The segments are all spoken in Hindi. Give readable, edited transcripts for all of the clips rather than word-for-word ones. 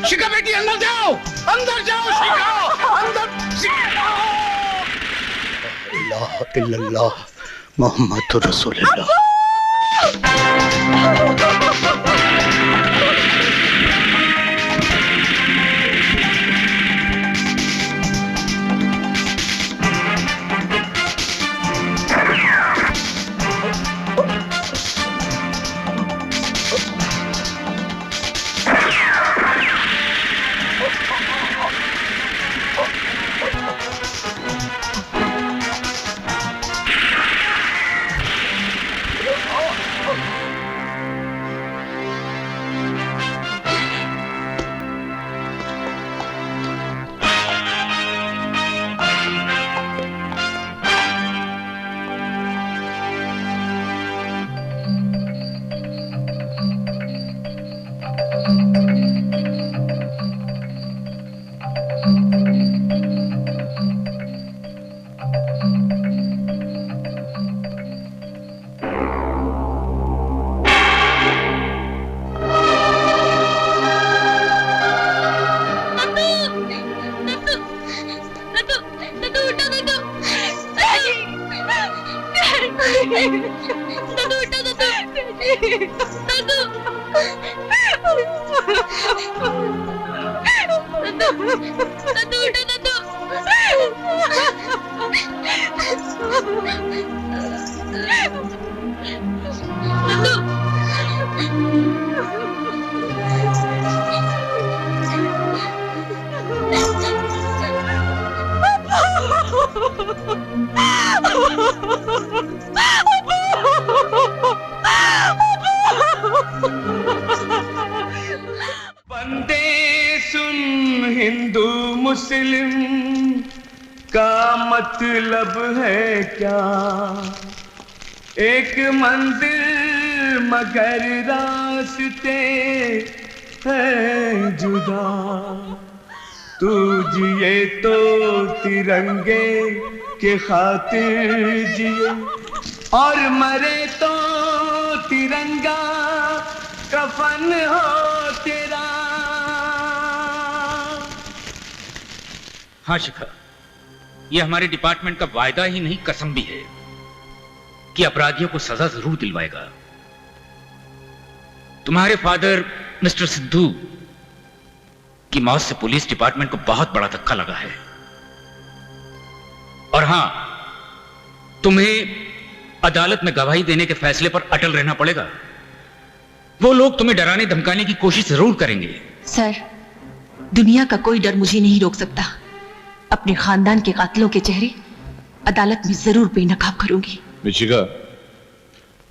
शिखा बेटी अंदर जाओ, अंदर जाओ शिखा, अंदर शिखा। इल्लाह इल्लल्लाह मोहम्मद रसूलुल्लाह। बंदे सुन हिंदू मुस्लिम का मतलब है क्या, एक मंदिर मगर रास्ते हैं जुदा, तू जिए तो तिरंगे के खातिर जिए और मरे तो तिरंगा कफन हो तेरा। हाँ शिखा, ये हमारे डिपार्टमेंट का वायदा ही नहीं कसम भी है कि अपराधियों को सजा जरूर दिलवाएगा। तुम्हारे फादर मिस्टर सिद्धू की मौत से पुलिस डिपार्टमेंट को बहुत बड़ा धक्का लगा है। और हां, तुम्हें अदालत में गवाही देने के फैसले पर अटल रहना पड़ेगा। वो लोग तुम्हें डराने धमकाने की कोशिश जरूर करेंगे। सर, दुनिया का कोई डर मुझे नहीं रोक सकता। अपने खानदान के कातिलों के चेहरे अदालत में जरूर बेनकाब करूंगी। मिशिका,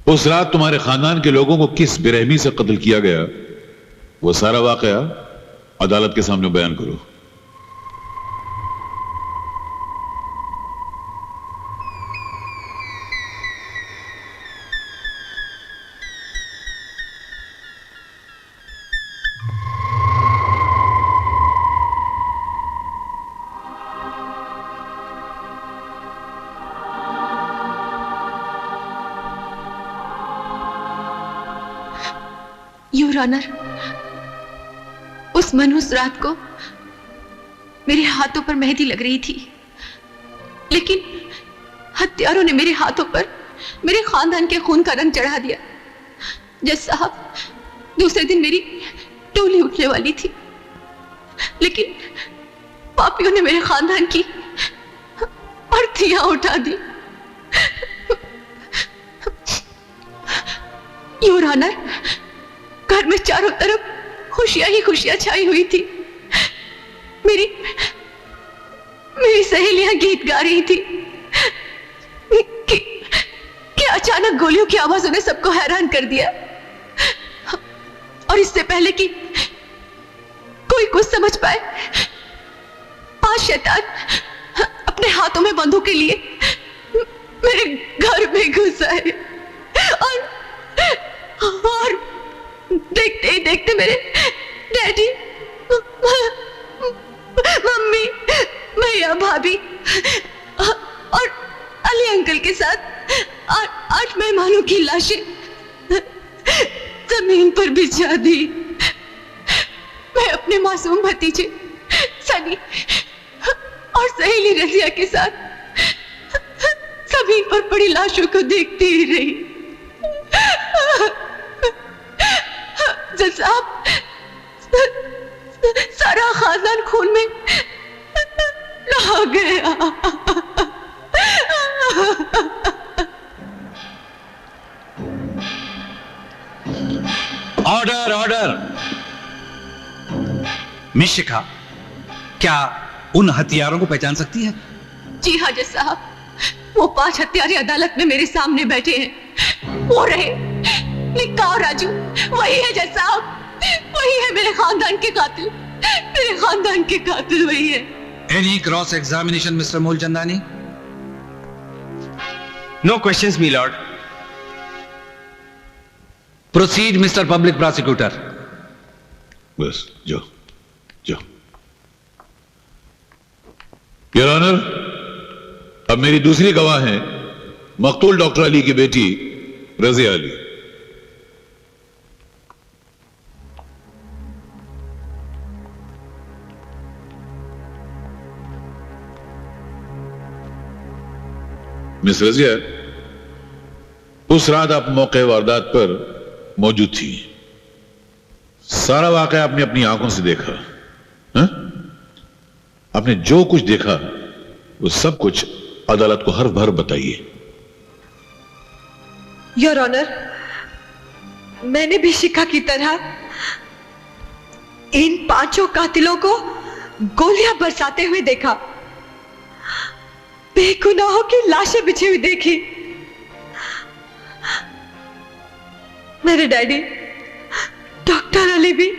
उस रात तुम्हारे खानदान के लोगों को किस बेरहमी से कत्ल किया गया, वो सारा वाकया अदालत के सामने बयान करो। योर ऑनर, उस मनहूस रात को मेरे हाथों पर मेहंदी लग रही थी, लेकिन हत्यारों ने मेरे हाथों पर मेरे खानदान के खून का रंग चढ़ा दिया। जज साहब, दूसरे दिन मेरी टोली उठने वाली थी, लेकिन पापियों ने मेरे खानदान की अर्थियां उठा दी। योर ऑनर, घर में चारों तरफ खुशियां ही खुशियां छाई हुई थी। मेरी सहेलियां गीत गा रही थी कि अचानक गोलियों की आवाजों ने सबको हैरान कर दिया। और इससे पहले कि कोई कुछ समझ पाए, 5 शैतान अपने हाथों में बंदूकें लिए मेरे घर में घुस आए और देखते ही देखते मेरे डैडी, मम्मी, भैया, भाभी और अली अंकल के साथ 8 मेहमानों की लाशें जमीन पर बिछा दी। मैं अपने मासूम भतीजे सनी और सहेली रजिया के साथ जमीन पर पड़ी लाशों को देखती ही रही। जज साहब, सारा खानदान खून में नहा गया। Order order. मिस शिखा, क्या उन हथियारों को पहचान सकती है? जी हाँ जज साहब, वो 5 हत्यारे अदालत में मेरे सामने बैठे हैं। वो रहे निक्का और राजू, वही है जज साहब, वही है मेरे खानदान के कातिल, मेरे खानदान के कातिल वही है। Any cross examination mister Mulchandani? No questions my lord. Proceed mister public prosecutor. बस जाओ जाओ। योर ऑनर, अब मेरी दूसरी गवाह है मकतूल डॉक्टर अली की बेटी रजिया अली। मिस रजिया, उस रात आप मौके वारदात पर मौजूद थी। सारा वाकया आपने अपनी आंखों से देखा। हा? आपने जो कुछ देखा वो सब कुछ अदालत को हर भर बताइए। योर ऑनर, मैंने भी शिखा की तरह इन 5 कातिलों को गोलियां बरसाते हुए देखा, बेगुनाहों की लाशें बिछी हुई देखी। मेरे डैडी डॉक्टर अली भी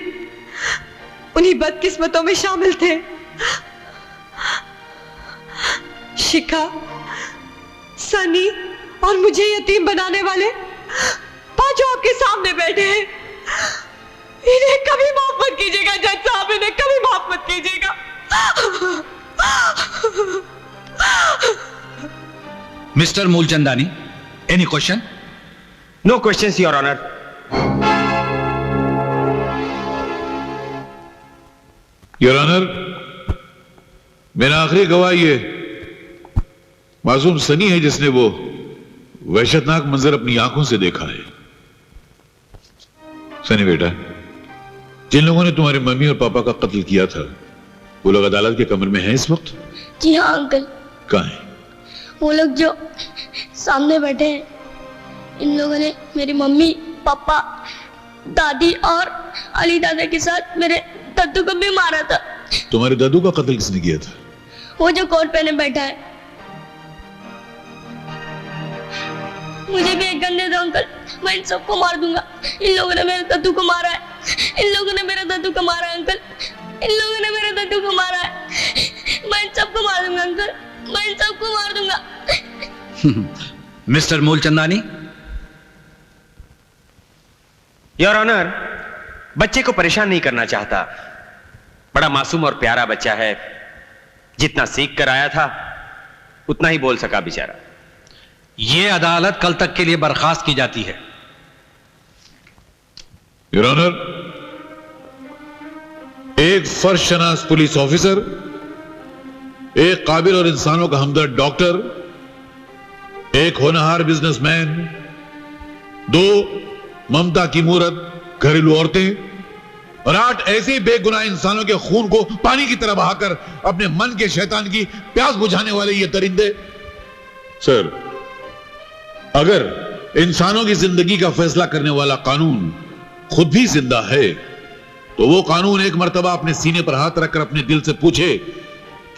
उन्हीं बदकिस्मतों में शामिल थे। शिखा, सनी और मुझे यतीम बनाने वाले 5 आपके सामने बैठे हैं। इन्हें कभी माफ मत कीजिएगा जज साहब, इन्हें कभी माफ मत कीजिएगा। Mister Mulchandani, any question? No questions your honour. Your honour, मेरा आखिरी गवाह ये मासूम सनी है जिसने वो वहशतनाक मंजर अपनी आंखों से देखा है। सनी बेटा, जिन लोगों ने तुम्हारी मम्मी और पापा का कत्ल किया था वो लोग अदालत के कमरे में हैं इस वक्त? जी हाँ अंकल। कहाँ हैं? वो लोग जो सामने बैठे हैं, इन लोगों ने मेरी मम्मी, पापा, दादी और अली दादा के साथ मेरे दद्दू को भी मारा था। तुम्हारे दादू का कत्ल किसने किया था? वो जो कोट पहने बैठा है। मुझे भी एक गन दे दो अंकल, मैं इन सबको मार दूंगा। इन लोगों ने मेरे दद्दू को मारा है, इन लोगों ने मेरे दद्दू को मारा है अंकल, इन लोगों ने मेरे दद्दू को मारा है। मैं इन सबको मार दूंगा अंकल, मैं इन सबको मार दूंगा। मिस्टर मूलचंदानी? योर ऑनर, बच्चे को परेशान नहीं करना चाहता। बड़ा मासूम और प्यारा बच्चा है। जितना सीख कर आया था उतना ही बोल सका बेचारा। ये अदालत कल तक के लिए बर्खास्त की जाती है। योर ऑनर, एक फर्शनास पुलिस ऑफिसर, एक काबिल और इंसानों का हमदर्द डॉक्टर, एक होनहार बिजनेसमैन, 2 ममता की मूरत घरेलू औरतें और 8 ऐसे बेगुनाह इंसानों के खून को पानी की तरह बहाकर अपने मन के शैतान की प्यास बुझाने वाले ये दरिंदे। सर, अगर इंसानों की जिंदगी का फैसला करने वाला कानून खुद भी जिंदा है तो वो कानून एक मर्तबा अपने सीने पर हाथ रखकर अपने दिल से पूछे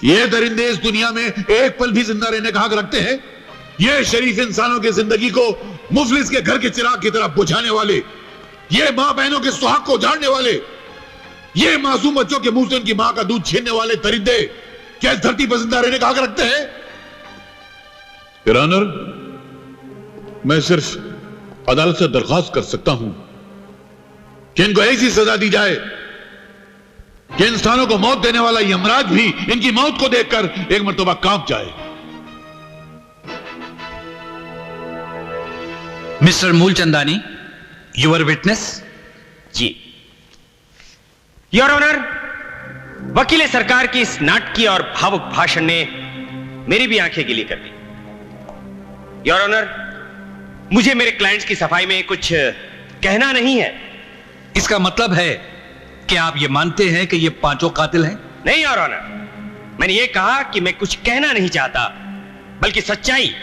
कि ये दरिंदे इस दुनिया में एक पल भी जिंदा रहने का हक रखते हैं? ये शरीफ इंसानों की जिंदगी को मुफलिस के घर के चिराग की तरह बुझाने वाले, ये मां बहनों के सुहाग को उजाड़ने वाले, ये मासूम बच्चों के मुंह से उनकी मां का दूध छीनने वाले दरिंदे क्या इस धरती पर जिंदा रहने का हक रखते हैं? योर ऑनर, मैं सिर्फ अदालत से दरख्वास्त कर सकता हूं कि इनको ऐसी सजा दी जाए कि इंसानों को मौत देने वाला यमराज भी इनकी मौत को देखकर एक मर्तबा कांप जाए। Mister Mulchandani, your witness? जी योर ऑनर, वकील सरकार की इस नाटकीय और भावुक भाषण ने मेरी भी आंखें गीली कर दी। योर ऑनर, मुझे मेरे क्लाइंट्स की सफाई में कुछ कहना नहीं है। इसका मतलब है कि आप ये मानते हैं कि ये पांचों कातिल हैं? नहीं योर ऑनर, मैंने ये कहा कि मैं कुछ कहना नहीं चाहता, बल्कि सच्चाई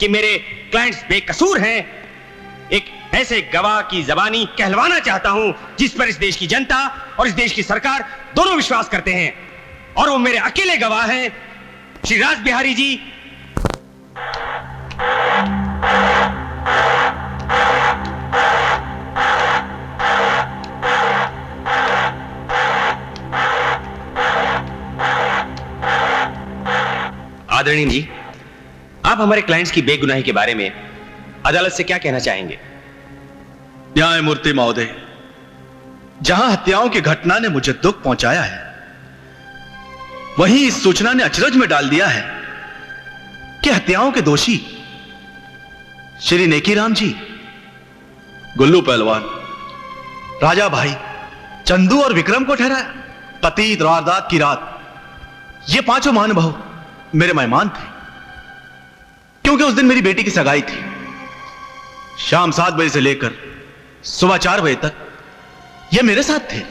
कि मेरे क्लाइंट्स बेकसूर हैं एक ऐसे गवाह की जबानी कहलवाना चाहता हूं जिस पर इस देश की जनता और इस देश की सरकार दोनों विश्वास करते हैं, और वो मेरे अकेले गवाह हैं श्री राज बिहारी जी। आदरणीय जी, आप हमारे क्लाइंट्स की बेगुनाही के बारे में अदालत से क्या कहना चाहेंगे? न्यायमूर्ति महोदय, जहां हत्याओं की घटना ने मुझे दुख पहुंचाया है, वहीं इस सूचना ने अचरज में डाल दिया है कि हत्याओं के दोषी श्री नेकीराम जी, गुल्लू पहलवान, राजा भाई, चंदू और विक्रम को ठहराया पतित वारदात की रात ये पांचों महानुभाव मेरे मेहमान थे, क्योंकि उस दिन मेरी बेटी की सगाई थी। शाम 7 बजे से लेकर सुबह 4 बजे तक ये मेरे साथ थे।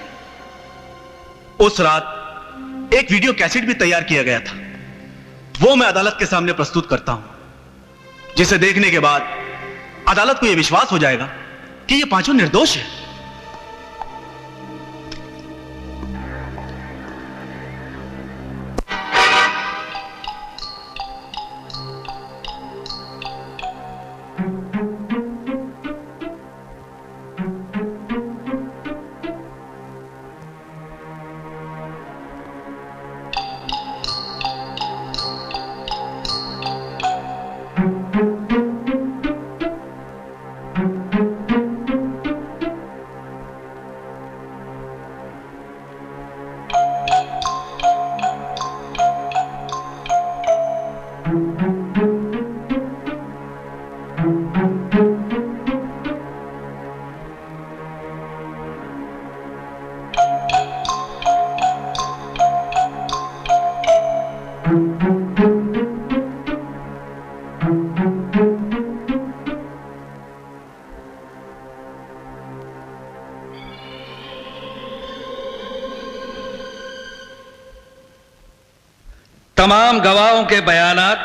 उस रात एक वीडियो कैसेट भी तैयार किया गया था, वो मैं अदालत के सामने प्रस्तुत करता हूं, जिसे देखने के बाद अदालत को यह विश्वास हो जाएगा कि ये पांचों निर्दोष हैं। तमाम गवाहों के बयानात,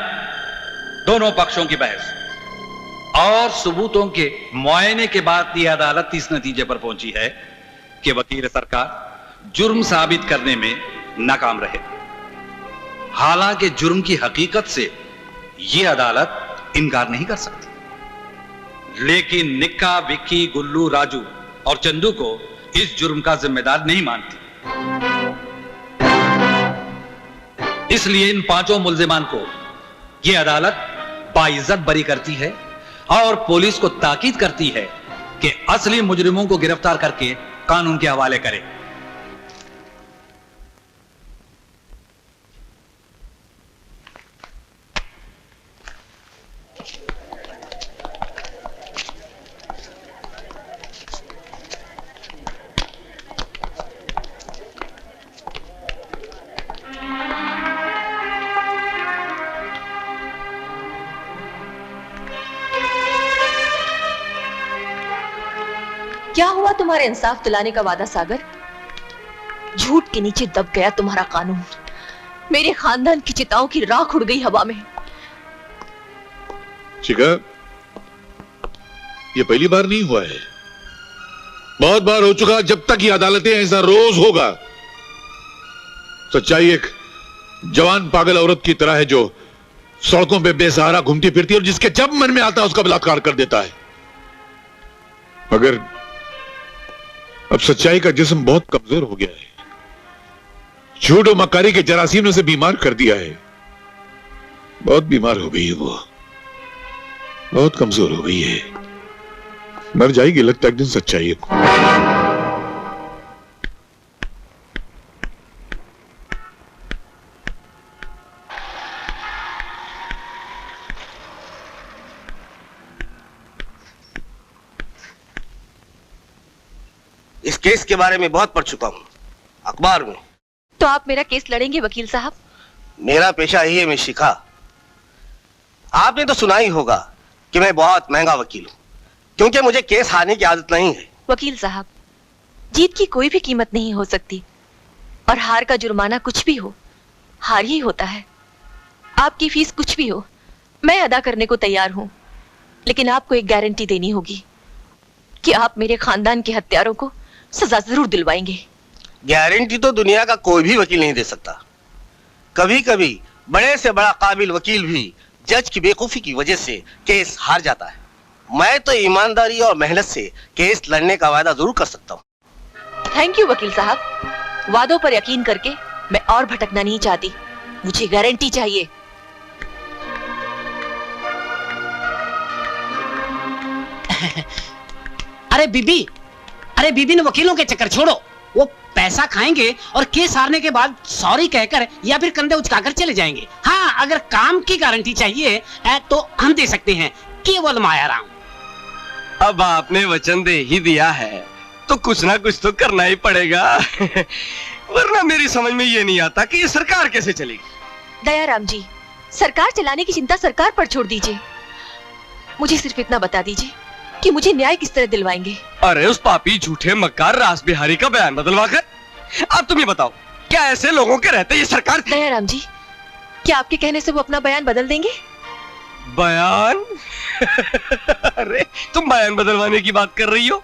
दोनों पक्षों की बहस और सबूतों के मुआयने के बाद यह अदालत इस नतीजे पर पहुंची है कि वकील सरकार जुर्म साबित करने में नाकाम रहे। हालांकि जुर्म की हकीकत से यह अदालत इनकार नहीं कर सकती, लेकिन निक्का, विक्की, गुल्लू, राजू और चंदू को इस जुर्म का जिम्मेदार नहीं मानती। इसलिए इन पांचों मुल्जिमान को यह अदालत बाइज्जत बरी करती है और पुलिस को ताकीद करती है कि असली मुजरिमों को गिरफ्तार करके कानून के हवाले करे। क्या हुआ तुम्हारे इंसाफ दिलाने का वादा सागर? झूठ के नीचे दब गया तुम्हारा कानून। मेरे खानदान की चिताओं की राख उड़ गई हवा में। शिखा, ये पहली बार नहीं हुआ है, बहुत बार हो चुका। जब तक ये अदालतें ऐसा रोज होगा। सच्चाई एक जवान पागल औरत की तरह है जो सड़कों पे बेसहारा घूमती फिरती है और जिसके जब मन में आता है उसका बलात्कार कर देता है। मगर अब सच्चाई का जिस्म बहुत कमजोर हो गया है, झूठ और मक्कारी के जरासीम ने उसे बीमार कर दिया है। बहुत बीमार हो गई है वो, बहुत कमजोर हो गई है, मर जाएगी लगता है एक दिन सच्चाई को। इस केस के बारे में बहुत पढ़ चुका हूं अखबार में। तो आप मेरा केस लड़ेंगे वकील साहब? मेरा पेशा यही है मिस शिखा। आपने तो सुना ही होगा कि मैं बहुत महंगा वकील हूं, क्योंकि मुझे केस हारने की आदत नहीं है। वकील साहब, जीत की कोई भी कीमत नहीं हो सकती, और हार का जुर्माना कुछ भी हो, हार ही होता है। आपकी फीस कुछ भी हो, मैं अदा करने को तैयार हूं, लेकिन आपको एक गारंटी देनी होगी कि आप मेरे खानदान के हत्यारों को सजा जरूर दिलवाएंगे। गारंटी तो दुनिया का कोई भी वकील नहीं दे सकता। कभी कभी बड़े से बड़ा काबिल वकील भी जज की बेवकूफी की वजह से केस हार जाता है। मैं तो ईमानदारी और मेहनत से केस लड़ने का वादा जरूर कर सकता हूँ। थैंक यू वकील साहब। वादों पर यकीन करके मैं और भटकना नहीं चाहती, मुझे गारंटी चाहिए। अरे बीबी ने वकीलों के चक्कर छोड़ो। वो पैसा खाएंगे और केस हारने के बाद सॉरी कहकर या फिर कंधे उचकाकर चले जाएंगे। हाँ, अगर काम की गारंटी चाहिए तो हम दे सकते हैं, केवल मायाराम। अब आपने वचन दे ही दिया है तो कुछ ना कुछ तो करना ही पड़ेगा। वरना मेरी समझ में ये नहीं आता कि ये सरकार कैसे चलेगी। दयाराम जी, सरकार चलाने की चिंता सरकार पर छोड़ दीजिए। मुझे सिर्फ इतना बता दीजिए कि मुझे न्याय किस तरह दिलवाएंगे। अरे उस पापी झूठे मक्कार रास बिहारी का बयान बदलवा कर। अब तुम ये बताओ, क्या ऐसे लोगों के रहते ये सरकार? दयाराम जी, क्या आपके कहने से वो अपना बयान बदल देंगे? बयान? अरे तुम बयान बदलवाने की बात कर रही हो?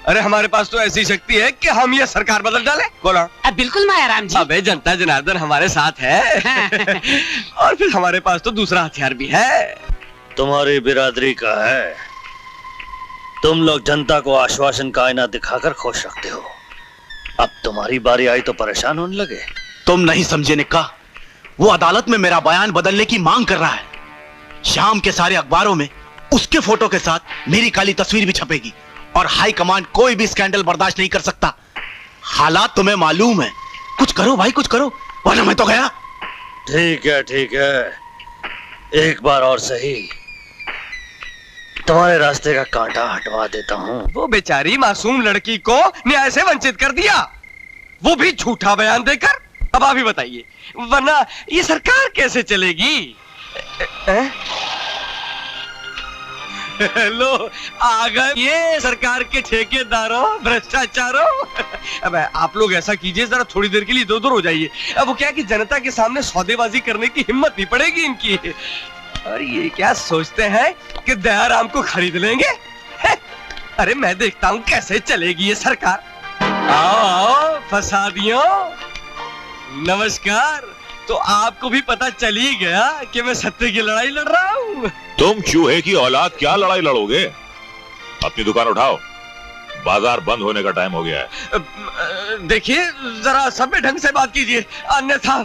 अरे हमारे पास तो ऐसी शक्ति है कि हम ये सरकार बदल डाले। बोला बिल्कुल मायाराम जी। अबे जनता जनार्दन हमारे साथ है। और फिर हमारे पास तो दूसरा हथियार भी है। तुम्हारी बिरादरी का है। तुम लोग जनता को आश्वासन का आईना दिखाकर खुश रखते हो। अब तुम्हारी बारी आई तो परेशान होने लगे। तुम नहीं समझे निक्का, वो अदालत में मेरा बयान बदलने की मांग कर रहा है। शाम के सारे अखबारों में उसके फोटो के साथ मेरी काली तस्वीर भी छपेगी, और हाई कमांड कोई भी स्कैंडल बर्दाश्त नहीं कर सकता। हालात तुम्हें मालूम है। कुछ करो भाई, कुछ करो, वरना मैं तो गया। ठीक है, एक बार और सही, तुम्हारे रास्ते का कांटा हटवा देता हूँ। वो बेचारी मासूम लड़की को न्याय से वंचित कर दिया, वो भी झूठा बयान देकर। अब आप ही बताइए, वरना ये सरकार कैसे चलेगी? लो आ गए ये सरकार के ठेकेदारों, भ्रष्टाचारों। अब आप लोग ऐसा कीजिए, जरा थोड़ी देर के लिए इधर उधर हो जाइए। अब वो क्या है कि जनता के सामने सौदेबाजी करने की हिम्मत नहीं पड़ेगी इनकी। और ये क्या सोचते हैं कि दयाराम को खरीद लेंगे? अरे मैं देखता हूँ कैसे चलेगी ये सरकार। आओ फसादियों, नमस्कार। तो आपको भी पता चल ही गया कि मैं सत्य की लड़ाई लड़ रहा हूँ। तुम चूहे की औलाद क्या लड़ाई लड़ोगे? अपनी दुकान उठाओ, बाजार बंद होने का टाइम हो गया है। देखिए जरा सभ्य ढंग से बात कीजिए, अन्यथा।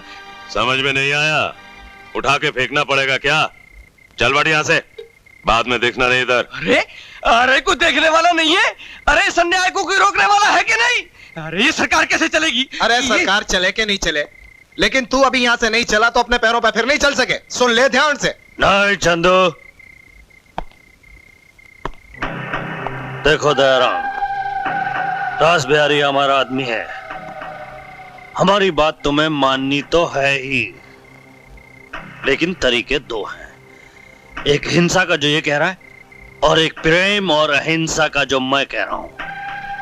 समझ में नहीं आया? उठा के फेंकना पड़ेगा क्या? चल बढ़ यहाँ से, बाद में देखना नहीं इधर। अरे कोई देखने वाला नहीं है? अरे इस अन्याय को कोई रोकने वाला है कि नहीं? अरे ये सरकार कैसे चलेगी? अरे सरकार चले के नहीं चले, लेकिन तू अभी यहाँ से नहीं चला तो अपने पैरों पर फिर नहीं चल सके। सुन ले ध्यान से। नहीं चंदू, देखो दयाराम, रास बिहारी हमारा आदमी है। हमारी बात तुम्हें माननी तो है ही, लेकिन तरीके दो हैं। एक हिंसा का जो ये कह रहा है, और एक प्रेम और अहिंसा का जो मैं कह रहा हूं।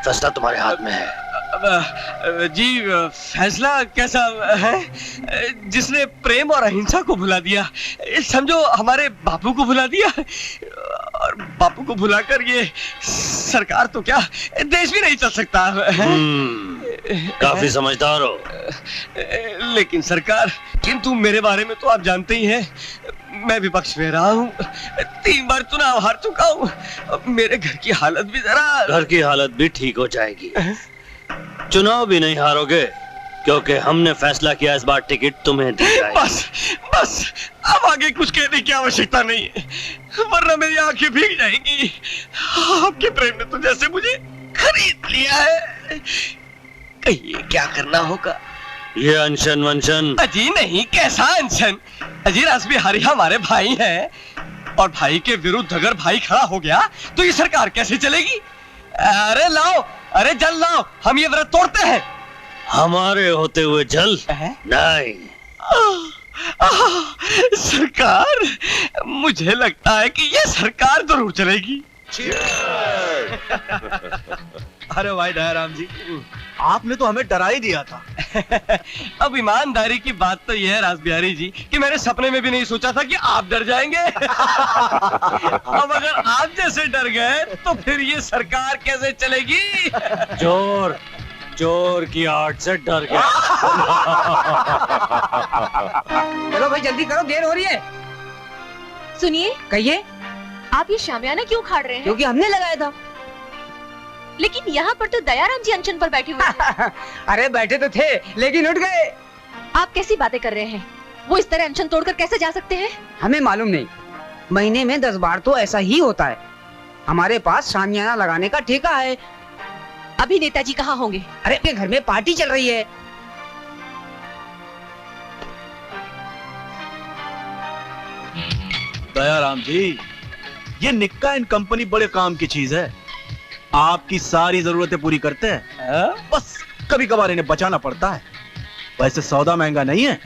फैसला तुम्हारे हाथ में है। जी फैसला कैसा है? जिसने प्रेम और अहिंसा को भुला दिया, समझो हमारे बापू को भुला दिया, और बापू को भुलाकर ये सरकार तो क्या देश भी नहीं चल सकता। काफी समझदार हो। लेकिन सरकार, किंतु मेरे बारे में तो आप जानते ही हैं, मैं विपक्ष में रहा हूँ, 3 बार चुनाव हार चुका हूँ। मेरे घर की हालत भी घर की हालत भी ठीक हो जाएगी। चुनाव भी नहीं हारोगे, क्योंकि हमने फैसला किया इस बार टिकट तुम्हें दी जाएगी। बस अब आगे कुछ कहने की आवश्यकता नहीं है, वरना मेरी आंखें भीग जाएंगी। आपके प्रेम ने तो जैसे मुझे खरीद लिया है। कहिए क्या करना होगा? ये अनशन वंशन? अजी नहीं, कैसा अनशन? अजी रास बिहारी हमारे भाई हैं, और भाई के विरुद्ध अगर भाई खड़ा हो गया तो ये सरकार कैसे चलेगी? अरे लाओ, अरे जल लाओ, हम ये व्रत तोड़ते हैं। हमारे होते हुए जल नहीं। सरकार, मुझे लगता है कि ये सरकार जरूर चलेगी। अरे भाई दयाराम जी, आपने तो हमें डरा ही दिया था। अब ईमानदारी की बात तो यह है रासबिहारी जी कि मैंने सपने में भी नहीं सोचा था कि आप डर जाएंगे। अब अगर आप जैसे डर गए तो फिर ये सरकार कैसे चलेगी? चोर चोर की आड़ से डर गया। चलो भाई जल्दी करो, देर हो रही है। सुनिए, कहिए। आप ये शामियाना क्यों खाड़ रहे हैं? क्योंकि हमने लगाया था। लेकिन यहाँ पर तो दयाराम जी अनशन पर बैठे हुए हैं। अरे बैठे तो थे लेकिन उठ गए। आप कैसी बातें कर रहे हैं? वो इस तरह अनशन तोड़कर कैसे जा सकते हैं? हमें मालूम नहीं, महीने में 10 बार तो ऐसा ही होता है। हमारे पास शामियाना लगाने का ठेका है। अभी नेताजी कहाँ होंगे? अरे अपने घर में पार्टी चल रही है। दयाराम जी, ये निक्का एंड कंपनी बड़े काम की चीज है। आपकी सारी जरूरतें पूरी करते हैं, बस कभी कभार इन्हें बचाना पड़ता है। वैसे सौदा महंगा नहीं है।